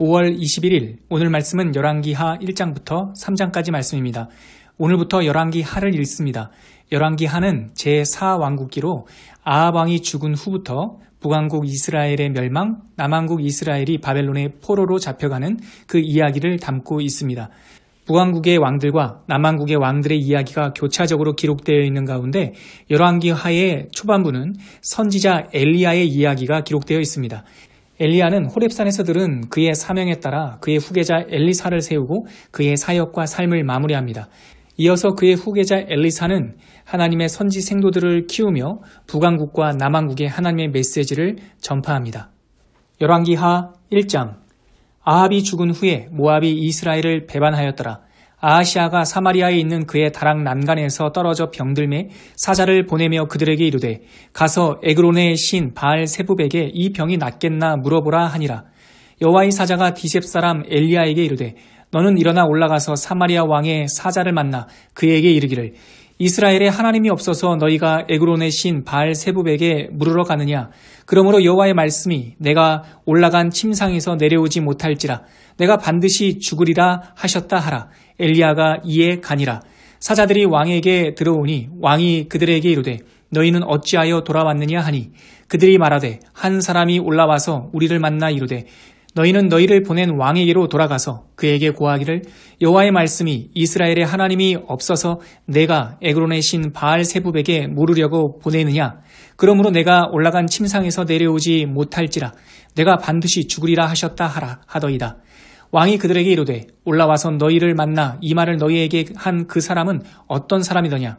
5월 21일 오늘 말씀은 열왕기하 1장부터 3장까지 말씀입니다. 오늘부터 열왕기하를 읽습니다. 열왕기하는 제4왕국기로 아합 왕이 죽은 후부터 북왕국 이스라엘의 멸망, 남왕국 이스라엘이 바벨론의 포로로 잡혀가는 그 이야기를 담고 있습니다. 북왕국의 왕들과 남왕국의 왕들의 이야기가 교차적으로 기록되어 있는 가운데 열왕기하의 초반부는 선지자 엘리야의 이야기가 기록되어 있습니다. 엘리야는 호렙산에서 들은 그의 사명에 따라 그의 후계자 엘리사를 세우고 그의 사역과 삶을 마무리합니다. 이어서 그의 후계자 엘리사는 하나님의 선지 생도들을 키우며 북왕국과 남왕국의 하나님의 메시지를 전파합니다. 열왕기하 1장. 아합이 죽은 후에 모압이 이스라엘을 배반하였더라. 아하시아가 사마리아에 있는 그의 다락 난간에서 떨어져 병들매 사자를 보내며 그들에게 이르되 가서 에그론의 신 바알 세부백에 이 병이 낫겠나 물어보라 하니라. 여호와의 사자가 디셉 사람 엘리야에게 이르되 너는 일어나 올라가서 사마리아 왕의 사자를 만나 그에게 이르기를 이스라엘에 하나님이 없어서 너희가 에그론의 신 바알 세부백에 물으러 가느냐. 그러므로 여호와의 말씀이 내가 올라간 침상에서 내려오지 못할지라 내가 반드시 죽으리라 하셨다 하라. 엘리야가 이에 가니라. 사자들이 왕에게 들어오니 왕이 그들에게 이르되 너희는 어찌하여 돌아왔느냐 하니 그들이 말하되 한 사람이 올라와서 우리를 만나 이르되 너희는 너희를 보낸 왕에게로 돌아가서 그에게 고하기를 여호와의 말씀이 이스라엘에 하나님이 없어서 내가 에그론의 신 바알 세부백에 물으려고 보내느냐. 그러므로 내가 올라간 침상에서 내려오지 못할지라 내가 반드시 죽으리라 하셨다 하라 하더이다. 왕이 그들에게 이르되 올라와서 너희를 만나 이 말을 너희에게 한 그 사람은 어떤 사람이더냐.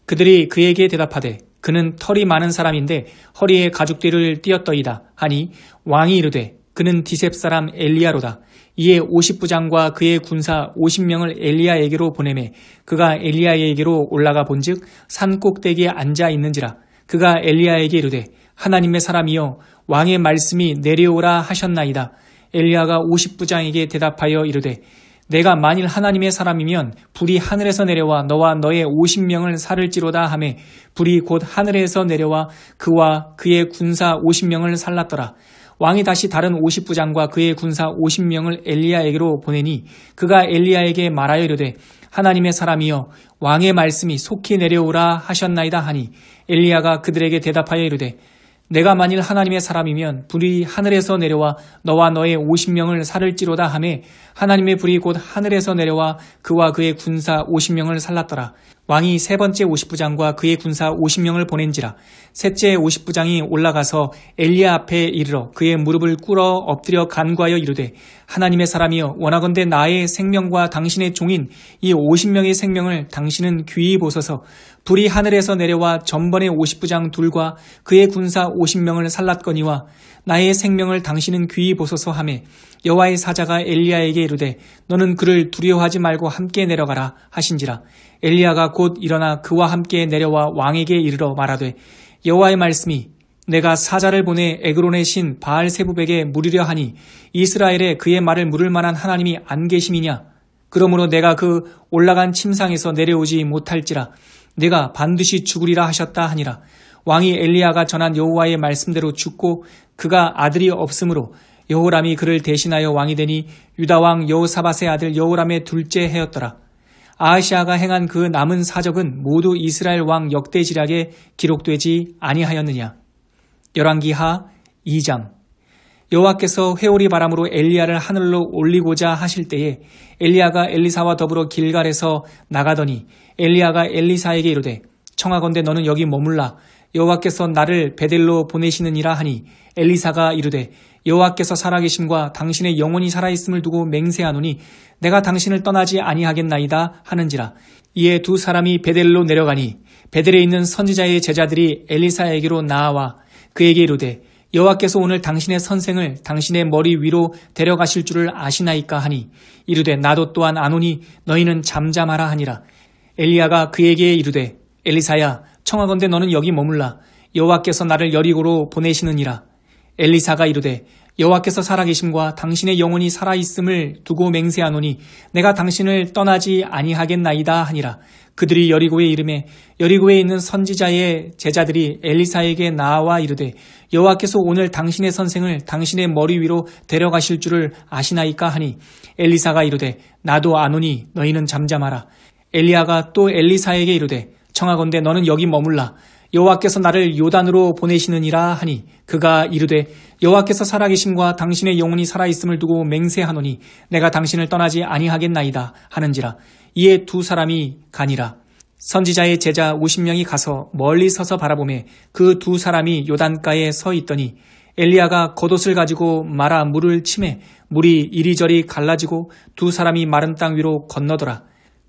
그들이 그에게 대답하되 그는 털이 많은 사람인데 허리에 가죽띠를 띠었더이다 하니 왕이 이르되 그는 디셉 사람 엘리야로다. 이에 50부장과 그의 군사 50명을 엘리야에게로 보내매 그가 엘리야에게로 올라가 본즉 산 꼭대기에 앉아 있는지라. 그가 엘리야에게 이르되 하나님의 사람이여 왕의 말씀이 내려오라 하셨나이다. 엘리야가 50부장에게 대답하여 이르되 내가 만일 하나님의 사람이면 불이 하늘에서 내려와 너와 너의 50명을 살을지로다 하매 불이 곧 하늘에서 내려와 그와 그의 군사 50명을 살랐더라. 왕이 다시 다른 50부장과 그의 군사 50명을 엘리야에게로 보내니 그가 엘리야에게 말하여 이르되 하나님의 사람이여 왕의 말씀이 속히 내려오라 하셨나이다 하니 엘리야가 그들에게 대답하여 이르되 내가 만일 하나님의 사람이면 불이 하늘에서 내려와 너와 너의 50명을 살을지로다 하매 하나님의 불이 곧 하늘에서 내려와 그와 그의 군사 50명을 살랐더라. 왕이 세 번째 50부장과 그의 군사 50명을 보낸지라. 셋째 50부장이 올라가서 엘리야 앞에 이르러 그의 무릎을 꿇어 엎드려 간구하여 이르되 하나님의 사람이여 원하건대 나의 생명과 당신의 종인 이 50명의 생명을 당신은 귀히 보소서. 불이 하늘에서 내려와 전번의 50부장 둘과 그의 군사 50명을 살랐거니와 나의 생명을 당신은 귀히 보소서 하매 여호와의 사자가 엘리야에게 이르되 너는 그를 두려워하지 말고 함께 내려가라 하신지라. 엘리야가 곧 일어나 그와 함께 내려와 왕에게 이르러 말하되 여호와의 말씀이 내가 사자를 보내 에그론의 신 바알 세부백에 물으려 하니 이스라엘에 그의 말을 물을 만한 하나님이 안 계심이냐. 그러므로 내가 그 올라간 침상에서 내려오지 못할지라 내가 반드시 죽으리라 하셨다 하니라. 왕이 엘리야가 전한 여호와의 말씀대로 죽고 그가 아들이 없으므로 여호람이 그를 대신하여 왕이 되니 유다왕 여호사밧의 아들 여호람의 둘째 해였더라. 아하시아가 행한 그 남은 사적은 모두 이스라엘 왕 역대지략에 기록되지 아니하였느냐. 열왕기하 2장. 여호와께서 회오리 바람으로 엘리야를 하늘로 올리고자 하실 때에 엘리야가 엘리사와 더불어 길갈에서 나가더니 엘리야가 엘리사에게 이르되 청하건대 너는 여기 머물라. 여호와께서 나를 베델로 보내시느니라 하니 엘리사가 이르되 여호와께서 살아계심과 당신의 영혼이 살아있음을 두고 맹세하노니 내가 당신을 떠나지 아니하겠나이다 하는지라. 이에 두 사람이 베델로 내려가니 베델에 있는 선지자의 제자들이 엘리사에게로 나아와 그에게 이르되 여호와께서 오늘 당신의 선생을 당신의 머리 위로 데려가실 줄을 아시나이까 하니 이르되 나도 또한 아노니 너희는 잠잠하라 하니라. 엘리야가 그에게 이르되 엘리사야 청하건대 너는 여기 머물라. 여호와께서 나를 여리고로 보내시느니라. 엘리사가 이르되 여호와께서 살아계심과 당신의 영혼이 살아있음을 두고 맹세하노니 내가 당신을 떠나지 아니하겠나이다 하니라. 그들이 여리고에 이르매 여리고에 있는 선지자의 제자들이 엘리사에게 나와 이르되 여호와께서 오늘 당신의 선생을 당신의 머리 위로 데려가실 줄을 아시나이까 하니 엘리사가 이르되 나도 아노니 너희는 잠잠하라. 엘리야가 또 엘리사에게 이르되 청하건대 너는 여기 머물라. 여호와께서 나를 요단으로 보내시느니라 하니 그가 이르되 여호와께서 살아계심과 당신의 영혼이 살아있음을 두고 맹세하노니 내가 당신을 떠나지 아니하겠나이다 하는지라. 이에 두 사람이 가니라. 선지자의 제자 50명이 가서 멀리 서서 바라보매 그 두 사람이 요단가에 서 있더니 엘리야가 겉옷을 가지고 말아 물을 치매 물이 이리저리 갈라지고 두 사람이 마른 땅 위로 건너더라.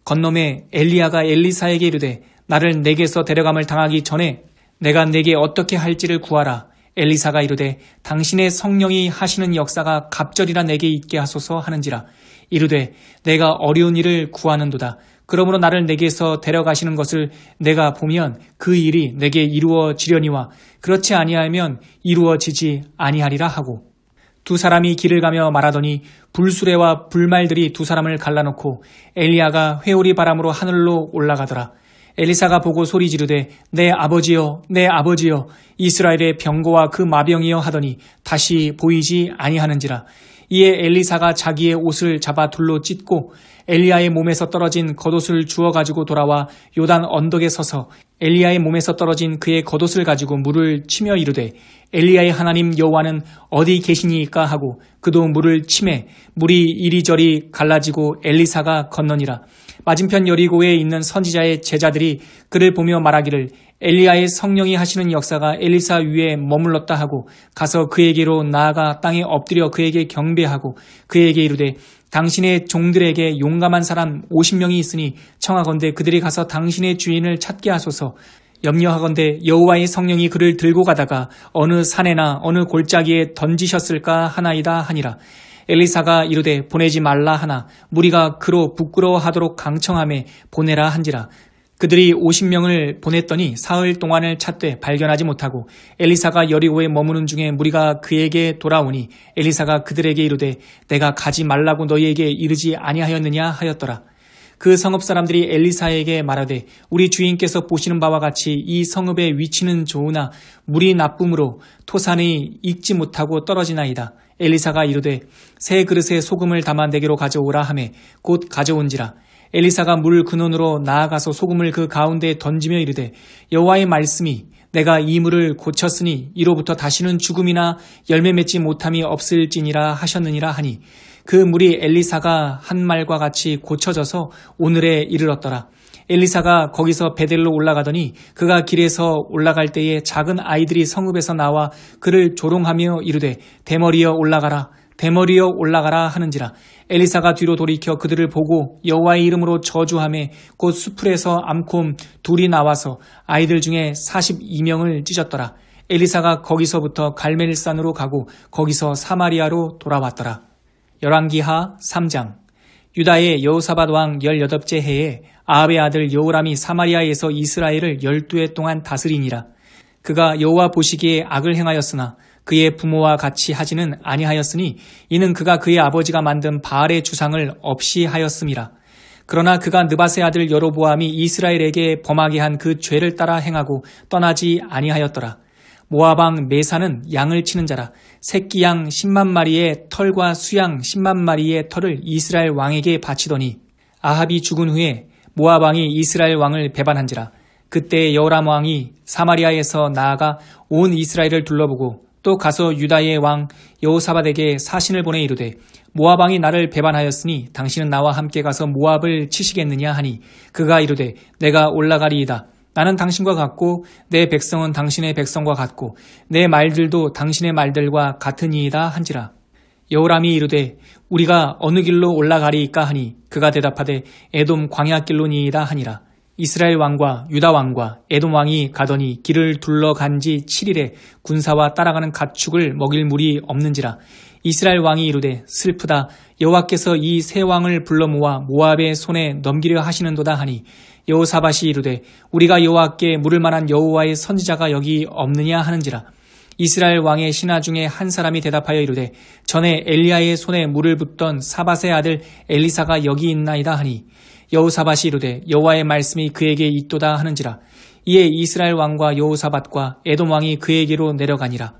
건너매 엘리야가 엘리사에게 이르되 나를 내게서 데려감을 당하기 전에 내가 내게 어떻게 할지를 구하라. 엘리사가 이르되 당신의 성령이 하시는 역사가 갑절이라 내게 있게 하소서 하는지라. 이르되 내가 어려운 일을 구하는도다. 그러므로 나를 내게서 데려가시는 것을 내가 보면 그 일이 내게 이루어지려니와 그렇지 아니하면 이루어지지 아니하리라 하고 두 사람이 길을 가며 말하더니 불수레와 불말들이 두 사람을 갈라놓고 엘리야가 회오리 바람으로 하늘로 올라가더라. 엘리사가 보고 소리 지르되 내 아버지여 내 아버지여 이스라엘의 병거와 그 마병이여 하더니 다시 보이지 아니하는지라. 이에 엘리사가 자기의 옷을 잡아 둘로 찢고 엘리야의 몸에서 떨어진 겉옷을 주워 가지고 돌아와 요단 언덕에 서서 엘리야의 몸에서 떨어진 그의 겉옷을 가지고 물을 치며 이르되 엘리야의 하나님 여호와는 어디 계시니까 하고 그도 물을 치매 물이 이리저리 갈라지고 엘리사가 건너니라. 맞은편 여리고에 있는 선지자의 제자들이 그를 보며 말하기를 엘리야의 성령이 하시는 역사가 엘리사 위에 머물렀다 하고 가서 그에게로 나아가 땅에 엎드려 그에게 경배하고 그에게 이르되 당신의 종들에게 용감한 사람 50명이 있으니 청하건대 그들이 가서 당신의 주인을 찾게 하소서. 염려하건대 여호와의 성령이 그를 들고 가다가 어느 산에나 어느 골짜기에 던지셨을까 하나이다 하니라. 엘리사가 이르되 보내지 말라 하나 무리가 그로 부끄러워하도록 강청하매 보내라 한지라. 그들이 50명을 보냈더니 사흘 동안을 찾되 발견하지 못하고 엘리사가 여리고에 머무는 중에 무리가 그에게 돌아오니 엘리사가 그들에게 이르되 내가 가지 말라고 너희에게 이르지 아니하였느냐 하였더라. 그 성읍 사람들이 엘리사에게 말하되 우리 주인께서 보시는 바와 같이 이 성읍의 위치는 좋으나 물이 나쁨으로 토산이 익지 못하고 떨어지나이다. 엘리사가 이르되 새 그릇에 소금을 담아 내게로 가져오라 하매 곧 가져온지라. 엘리사가 물 근원으로 나아가서 소금을 그 가운데에 던지며 이르되 여호와의 말씀이 내가 이 물을 고쳤으니 이로부터 다시는 죽음이나 열매 맺지 못함이 없을지니라 하셨느니라 하니 그 물이 엘리사가 한 말과 같이 고쳐져서 오늘에 이르렀더라. 엘리사가 거기서 베델로 올라가더니 그가 길에서 올라갈 때에 작은 아이들이 성읍에서 나와 그를 조롱하며 이르되 대머리여 올라가라 대머리여 올라가라 하는지라. 엘리사가 뒤로 돌이켜 그들을 보고 여호와의 이름으로 저주하매 곧 수풀에서 암콤 둘이 나와서 아이들 중에 42명을 찢었더라. 엘리사가 거기서부터 갈멜산으로 가고 거기서 사마리아로 돌아왔더라. 열왕기하 3장. 유다의 여호사밧 왕 18째 해에 아합의 아들 여호람이 사마리아에서 이스라엘을 12해 동안 다스리니라. 그가 여호와 보시기에 악을 행하였으나 그의 부모와 같이 하지는 아니하였으니 이는 그가 그의 아버지가 만든 바알의 주상을 없이 하였음이라. 그러나 그가 느밧의 아들 여로보암이 이스라엘에게 범하게 한 그 죄를 따라 행하고 떠나지 아니하였더라. 모압왕 메사는 양을 치는 자라. 새끼 양 10만 마리의 털과 수양 10만 마리의 털을 이스라엘 왕에게 바치더니 아합이 죽은 후에 모압 왕이 이스라엘 왕을 배반한지라. 그때 여호람 왕이 사마리아에서 나아가 온 이스라엘을 둘러보고 또 가서 유다의 왕 여호사밧에게 사신을 보내 이르되 모압 왕이 나를 배반하였으니 당신은 나와 함께 가서 모압을 치시겠느냐 하니 그가 이르되 내가 올라가리이다. 나는 당신과 같고 내 백성은 당신의 백성과 같고 내 말들도 당신의 말들과 같으니이다 한지라. 여호람이 이르되 우리가 어느 길로 올라가리이까 하니 그가 대답하되 에돔 광야길로니이다 하니라. 이스라엘 왕과 유다 왕과 에돔 왕이 가더니 길을 둘러간 지 7일에 군사와 따라가는 가축을 먹일 물이 없는지라. 이스라엘 왕이 이르되 슬프다. 여호와께서 이 세 왕을 불러 모아 모압의 손에 넘기려 하시는도다 하니 여호사밧이 이르되 우리가 여호와께 물을 만한 여호와의 선지자가 여기 없느냐 하는지라. 이스라엘 왕의 신하 중에 한 사람이 대답하여 이르되 전에 엘리야의 손에 물을 붓던 사밧의 아들 엘리사가 여기 있나이다 하니 여호사밧이 이르되 여호와의 말씀이 그에게 있도다 하는지라. 이에 이스라엘 왕과 여호사밧과 에돔 왕이 그에게로 내려가니라.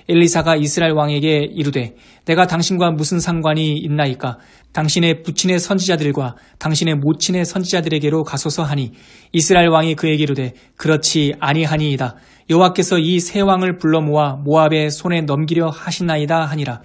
엘리사가 이스라엘 왕에게 이르되 내가 당신과 무슨 상관이 있나이까? 당신의 부친의 선지자들과 당신의 모친의 선지자들에게로 가소서 하니 이스라엘 왕이 그에게 이르되 그렇지 아니하니이다. 여호와께서 이 세 왕을 불러 모아 모압의 손에 넘기려 하시나이다 하니라.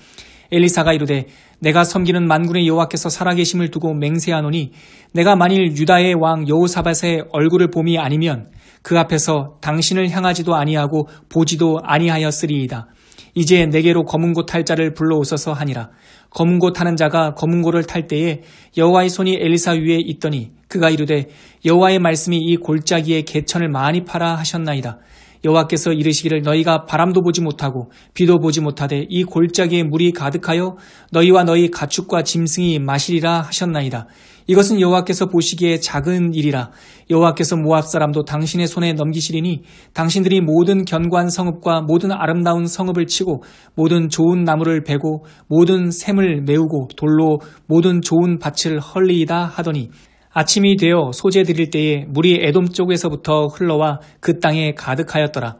엘리사가 이르되 내가 섬기는 만군의 여호와께서 살아계심을 두고 맹세하노니 내가 만일 유다의 왕 여호사밧의 얼굴을 봄이 아니면 그 앞에서 당신을 향하지도 아니하고 보지도 아니하였으리이다. 이제 내게로 검은고 탈 자를 불러오소서 하니라. 검은고 타는 자가 검은고를 탈 때에 여호와의 손이 엘리사 위에 있더니 그가 이르되 여호와의 말씀이 이 골짜기에 개천을 많이 파라 하셨나이다. 여호와께서 이르시기를 너희가 바람도 보지 못하고 비도 보지 못하되 이 골짜기에 물이 가득하여 너희와 너희 가축과 짐승이 마시리라 하셨나이다. 이것은 여호와께서 보시기에 작은 일이라. 여호와께서 모압 사람도 당신의 손에 넘기시리니 당신들이 모든 견고한 성읍과 모든 아름다운 성읍을 치고 모든 좋은 나무를 베고 모든 샘을 메우고 돌로 모든 좋은 밭을 헐리이다 하더니 아침이 되어 소재 드릴 때에 물이 에돔 쪽에서부터 흘러와 그 땅에 가득하였더라.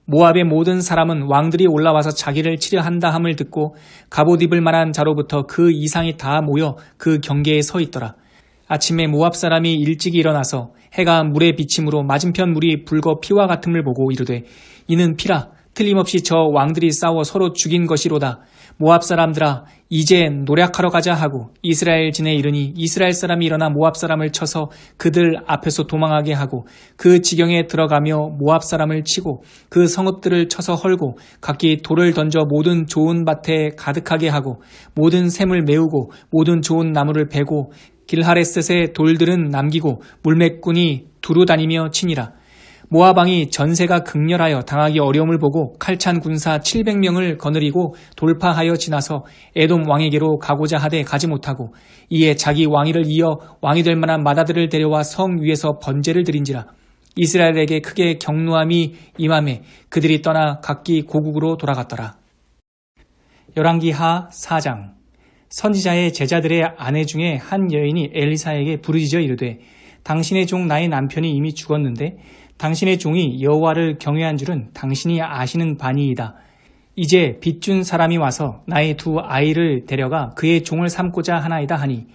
모압의 모든 사람은 왕들이 올라와서 자기를 치려 한다 함을 듣고 갑옷 입을 만한 자로부터 그 이상이 다 모여 그 경계에 서 있더라. 아침에 모압 사람이 일찍 일어나서 해가 물에 비침으로 맞은편 물이 붉어 피와 같음을 보고 이르되 이는 피라. 틀림없이 저 왕들이 싸워 서로 죽인 것이로다. 모압 사람들아 이제 노략하러 가자 하고 이스라엘 진에 이르니 이스라엘 사람이 일어나 모압 사람을 쳐서 그들 앞에서 도망하게 하고 그 지경에 들어가며 모압 사람을 치고 그 성읍들을 쳐서 헐고 각기 돌을 던져 모든 좋은 밭에 가득하게 하고 모든 샘을 메우고 모든 좋은 나무를 베고 길하레셋의 돌들은 남기고 물매꾼이 두루 다니며 치니라. 모압 왕이 전세가 극렬하여 당하기 어려움을 보고 칼찬 군사 700명을 거느리고 돌파하여 지나서 에돔 왕에게로 가고자 하되 가지 못하고 이에 자기 왕위를 이어 왕이 될 만한 마다들을 데려와 성 위에서 번제를 드린지라. 이스라엘에게 크게 경노함이 임하매 그들이 떠나 각기 고국으로 돌아갔더라. 열왕기하 4장. 선지자의 제자들의 아내 중에 한 여인이 엘리사에게 부르짖어 이르되 당신의 종 나의 남편이 이미 죽었는데 당신의 종이 여호와를 경외한 줄은 당신이 아시는 바니이다. 이제 빚준 사람이 와서 나의 두 아이를 데려가 그의 종을 삼고자 하나이다 하니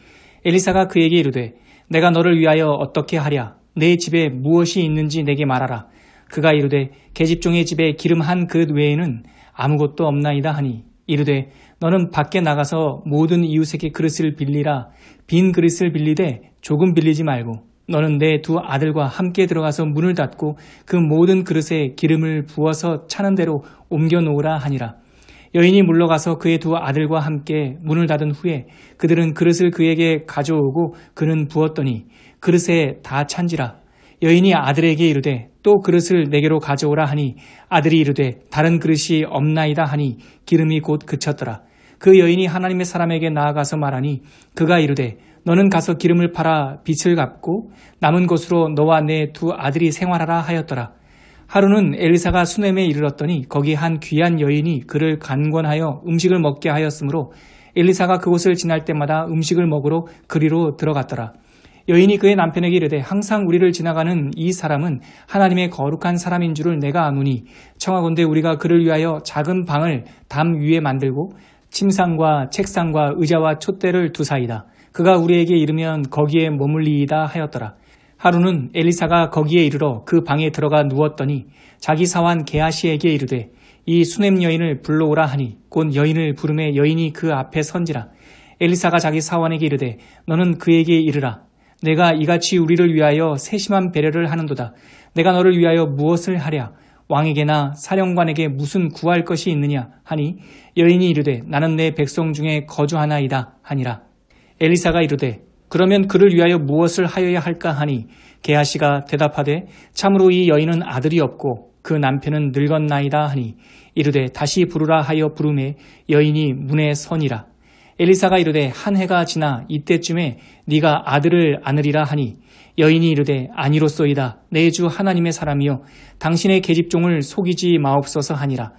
엘리사가 그에게 이르되 내가 너를 위하여 어떻게 하랴. 내 집에 무엇이 있는지 내게 말하라. 그가 이르되 계집종의 집에 기름 한 그릇 외에는 아무것도 없나이다 하니 이르되 너는 밖에 나가서 모든 이웃에게 그릇을 빌리라. 빈 그릇을 빌리되 조금 빌리지 말고 너는 내 두 아들과 함께 들어가서 문을 닫고 그 모든 그릇에 기름을 부어서 차는 대로 옮겨 놓으라 하니라. 여인이 물러가서 그의 두 아들과 함께 문을 닫은 후에 그들은 그릇을 그에게 가져오고 그는 부었더니 그릇에 다 찬지라. 여인이 아들에게 이르되 또 그릇을 내게로 가져오라 하니 아들이 이르되 다른 그릇이 없나이다 하니 기름이 곧 그쳤더라. 그 여인이 하나님의 사람에게 나아가서 말하니 그가 이르되 너는 가서 기름을 팔아 빚을 갚고 남은 것으로 너와 내 두 아들이 생활하라 하였더라. 하루는 엘리사가 수넴에 이르렀더니 거기 한 귀한 여인이 그를 간권하여 음식을 먹게 하였으므로 엘리사가 그곳을 지날 때마다 음식을 먹으러 그리로 들어갔더라. 여인이 그의 남편에게 이르되 항상 우리를 지나가는 이 사람은 하나님의 거룩한 사람인 줄을 내가 아노니 청하건대 우리가 그를 위하여 작은 방을 담 위에 만들고 침상과 책상과 의자와 촛대를 두사이다. 그가 우리에게 이르면 거기에 머물리이다 하였더라. 하루는 엘리사가 거기에 이르러 그 방에 들어가 누웠더니 자기 사환 게하시에게 이르되 이 수넴 여인을 불러오라 하니 곧 여인을 부르매 여인이 그 앞에 선지라. 엘리사가 자기 사환에게 이르되 너는 그에게 이르라. 내가 이같이 우리를 위하여 세심한 배려를 하는도다. 내가 너를 위하여 무엇을 하랴. 왕에게나 사령관에게 무슨 구할 것이 있느냐 하니 여인이 이르되 나는 내 백성 중에 거주하나이다 하니라. 엘리사가 이르되 그러면 그를 위하여 무엇을 하여야 할까 하니 게하시가 대답하되 참으로 이 여인은 아들이 없고 그 남편은 늙었나이다 하니 이르되 다시 부르라 하여 부르매 여인이 문에 서니라. 엘리사가 이르되 한 해가 지나 이때쯤에 네가 아들을 안으리라 하니 여인이 이르되 아니로소이다. 내 주 하나님의 사람이여 당신의 계집종을 속이지 마옵소서 하니라.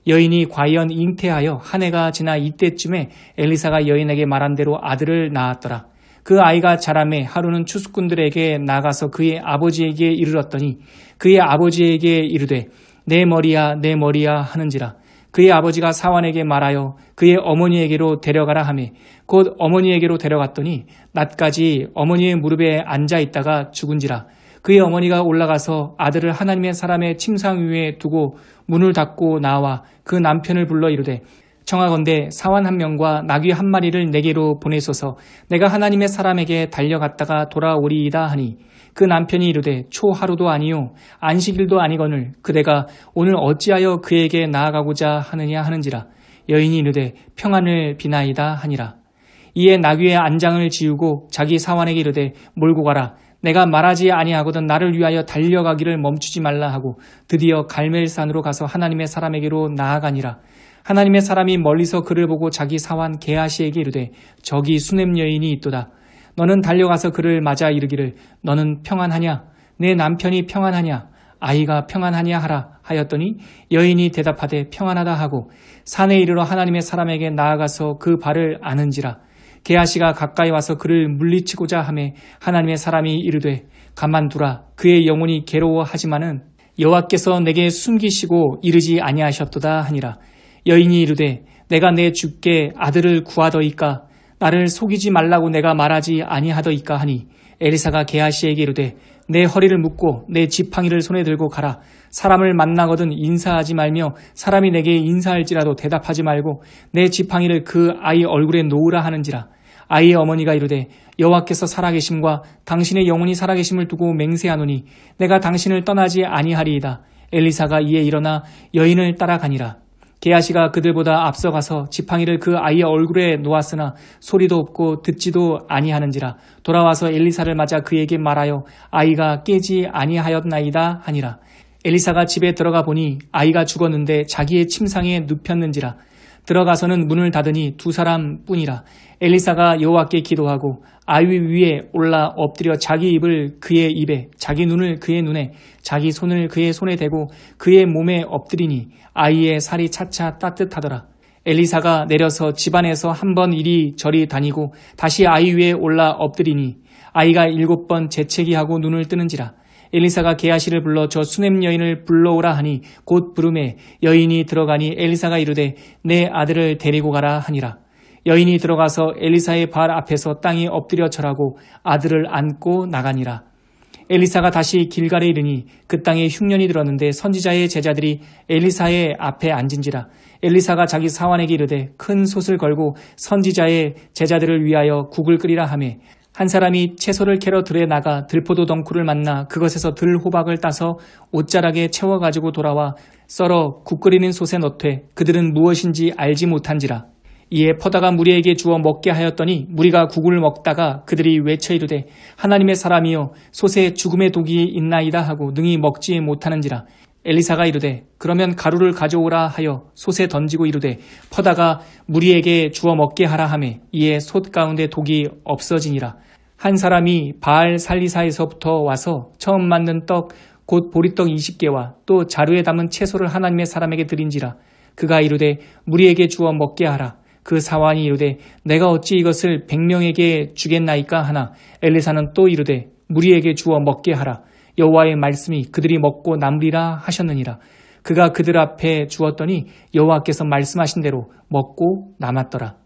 여인이 과연 잉태하여 한 해가 지나 이때쯤에 엘리사가 여인에게 말한 대로 아들을 낳았더라. 그 아이가 자라매 하루는 추수꾼들에게 나가서 그의 아버지에게 이르렀더니 그의 아버지에게 이르되 내 머리야 내 머리야 하는지라. 그의 아버지가 사환에게 말하여 그의 어머니에게로 데려가라 하매 곧 어머니에게로 데려갔더니 낮까지 어머니의 무릎에 앉아 있다가 죽은지라. 그의 어머니가 올라가서 아들을 하나님의 사람의 침상 위에 두고 문을 닫고 나와 그 남편을 불러 이르되 청하건대 사환 한 명과 나귀 한 마리를 내게로 보내소서. 내가 하나님의 사람에게 달려갔다가 돌아오리이다 하니 그 남편이 이르되 초하루도 아니요 안식일도 아니거늘 그대가 오늘 어찌하여 그에게 나아가고자 하느냐 하는지라. 여인이 이르되 평안을 비나이다 하니라. 이에 나귀의 안장을 지우고 자기 사환에게 이르되 몰고 가라. 내가 말하지 아니하거든 나를 위하여 달려가기를 멈추지 말라 하고 드디어 갈멜산으로 가서 하나님의 사람에게로 나아가니라. 하나님의 사람이 멀리서 그를 보고 자기 사환 게하시에게 이르되 저기 수냄 여인이 있도다. 너는 달려가서 그를 맞아 이르기를 너는 평안하냐? 내 남편이 평안하냐? 아이가 평안하냐 하라 하였더니 여인이 대답하되 평안하다 하고 산에 이르러 하나님의 사람에게 나아가서 그 발을 아는지라. 게하시가 가까이 와서 그를 물리치고자 하매 하나님의 사람이 이르되 가만두라. 그의 영혼이 괴로워하지만은 여호와께서 내게 숨기시고 이르지 아니하셨도다 하니라. 여인이 이르되 내가 내 주께 아들을 구하더이까 나를 속이지 말라고 내가 말하지 아니하더이까 하니 엘리사가 게하시에게 이르되 내 허리를 묶고 내 지팡이를 손에 들고 가라. 사람을 만나거든 인사하지 말며 사람이 내게 인사할지라도 대답하지 말고 내 지팡이를 그 아이 얼굴에 놓으라 하는지라. 아이의 어머니가 이르되 여호와께서 살아계심과 당신의 영혼이 살아계심을 두고 맹세하노니 내가 당신을 떠나지 아니하리이다. 엘리사가 이에 일어나 여인을 따라가니라. 게하시가 그들보다 앞서가서 지팡이를 그 아이의 얼굴에 놓았으나 소리도 없고 듣지도 아니하는지라. 돌아와서 엘리사를 맞아 그에게 말하여 아이가 깨지 아니하였나이다 하니라. 엘리사가 집에 들어가 보니 아이가 죽었는데 자기의 침상에 눕혔는지라. 들어가서는 문을 닫으니 두 사람뿐이라. 엘리사가 여호와께 기도하고 아이 위에 올라 엎드려 자기 입을 그의 입에 자기 눈을 그의 눈에 자기 손을 그의 손에 대고 그의 몸에 엎드리니 아이의 살이 차차 따뜻하더라. 엘리사가 내려서 집안에서 한 번 이리 저리 다니고 다시 아이 위에 올라 엎드리니 아이가 7번 재채기하고 눈을 뜨는지라. 엘리사가 게하시를 불러 저 수냄 여인을 불러오라 하니 곧 부르매 여인이 들어가니 엘리사가 이르되 내 아들을 데리고 가라 하니라. 여인이 들어가서 엘리사의 발 앞에서 땅에 엎드려 절하고 아들을 안고 나가니라. 엘리사가 다시 길갈에 이르니 그 땅에 흉년이 들었는데 선지자의 제자들이 엘리사의 앞에 앉은지라. 엘리사가 자기 사환에게 이르되 큰 솥을 걸고 선지자의 제자들을 위하여 국을 끓이라 하매 한 사람이 채소를 캐러 들에 나가 들포도 덩쿨을 만나 그것에서 들호박을 따서 옷자락에 채워가지고 돌아와 썰어 국 끓이는 솥에 넣되 그들은 무엇인지 알지 못한지라. 이에 퍼다가 무리에게 주어 먹게 하였더니 무리가 국을 먹다가 그들이 외쳐 이르되 하나님의 사람이여 솥에 죽음의 독이 있나이다 하고 능히 먹지 못하는지라. 엘리사가 이르되 그러면 가루를 가져오라 하여 솥에 던지고 이르되 퍼다가 무리에게 주어 먹게 하라 하매 이에 솥 가운데 독이 없어지니라. 한 사람이 바알 살리사에서부터 와서 처음 만든 떡 곧 보리떡 20개와 또 자루에 담은 채소를 하나님의 사람에게 드린지라. 그가 이르되 무리에게 주어 먹게 하라. 그 사환이 이르되 내가 어찌 이것을 100명에게 주겠나이까 하나 엘리사는 또 이르되 무리에게 주어 먹게 하라. 여호와의 말씀이 그들이 먹고 남으리라 하셨느니라. 그가 그들 앞에 주었더니 여호와께서 말씀하신 대로 먹고 남았더라.